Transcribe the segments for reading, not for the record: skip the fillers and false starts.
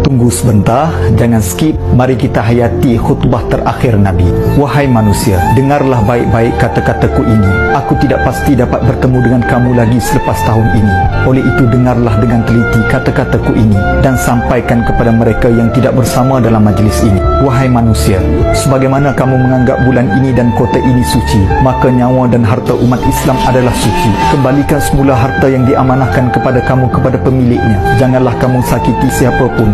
Tunggu sebentar, jangan skip. Mari kita hayati khutbah terakhir Nabi. Wahai manusia, dengarlah baik-baik kata-kataku ini. Aku tidak pasti dapat bertemu dengan kamu lagi selepas tahun ini. Oleh itu dengarlah dengan teliti kata-kataku ini dan sampaikan kepada mereka yang tidak bersama dalam majlis ini. Wahai manusia, sebagaimana kamu menganggap bulan ini dan kota ini suci, maka nyawa dan harta umat Islam adalah suci. Kembalikan semula harta yang diamanahkan kepada kamu kepada pemiliknya. Janganlah kamu sakiti siapapun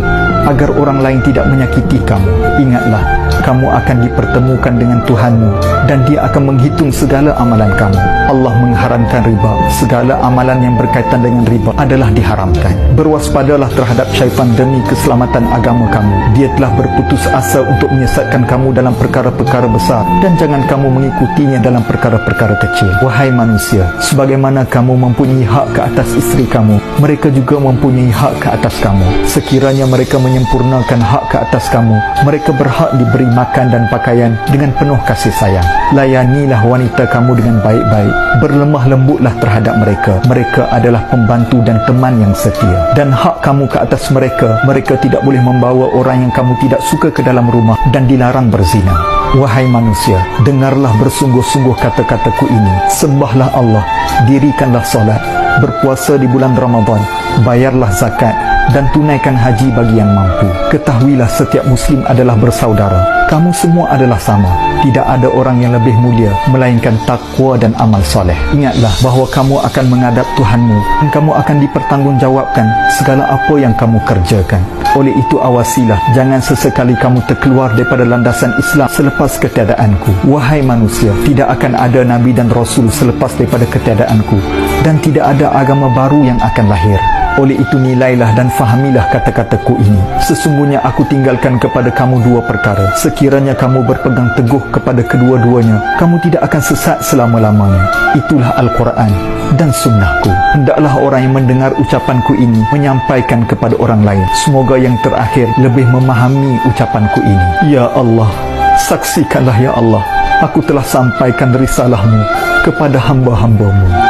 agar orang lain tidak menyakiti kamu. Ingatlah, kamu akan dipertemukan dengan Tuhanmu dan Dia akan menghitung segala amalan kamu. Allah mengharamkan riba. Segala amalan yang berkaitan dengan riba adalah diharamkan. Berwaspadalah terhadap syaitan demi keselamatan agama kamu. Dia telah berputus asa untuk menyesatkan kamu dalam perkara-perkara besar dan jangan kamu mengikutinya dalam perkara-perkara kecil. Wahai manusia, sebagaimana kamu mempunyai hak ke atas isteri kamu, mereka juga mempunyai hak ke atas kamu. Sekiranya mereka menyempurnakan hak ke atas kamu, mereka berhak diberi makan dan pakaian dengan penuh kasih sayang. Layanilah wanita kamu dengan baik-baik. Berlemah lembutlah terhadap mereka. Mereka adalah pembantu dan teman yang setia. Dan hak kamu ke atas mereka, mereka tidak boleh membawa orang yang kamu tidak suka ke dalam rumah dan dilarang berzina. Wahai manusia, dengarlah bersungguh-sungguh kata-kataku ini. Sembahlah Allah, dirikanlah solat, berpuasa di bulan Ramadan, bayarlah zakat dan tunaikan haji bagi yang mampu. Ketahuilah setiap Muslim adalah bersaudara. Kamu semua adalah sama. Tidak ada orang yang lebih mulia melainkan takwa dan amal soleh. Ingatlah bahawa kamu akan menghadap Tuhanmu dan kamu akan dipertanggungjawabkan segala apa yang kamu kerjakan. Oleh itu awasilah, jangan sesekali kamu terkeluar daripada landasan Islam selepas ketiadaanku. Wahai manusia, tidak akan ada Nabi dan Rasul selepas daripada ketiadaanku, dan tidak ada agama baru yang akan lahir. Oleh itu nilailah dan fahamilah kata-kataku ini. Sesungguhnya aku tinggalkan kepada kamu dua perkara. Sekiranya kamu berpegang teguh kepada kedua-duanya, kamu tidak akan sesat selama-lamanya. Itulah Al-Quran dan sunnahku. Hendaklah orang yang mendengar ucapanku ini menyampaikan kepada orang lain. Semoga yang terakhir lebih memahami ucapanku ini. Ya Allah, saksikanlah ya Allah, aku telah sampaikan risalahmu kepada hamba-hambamu.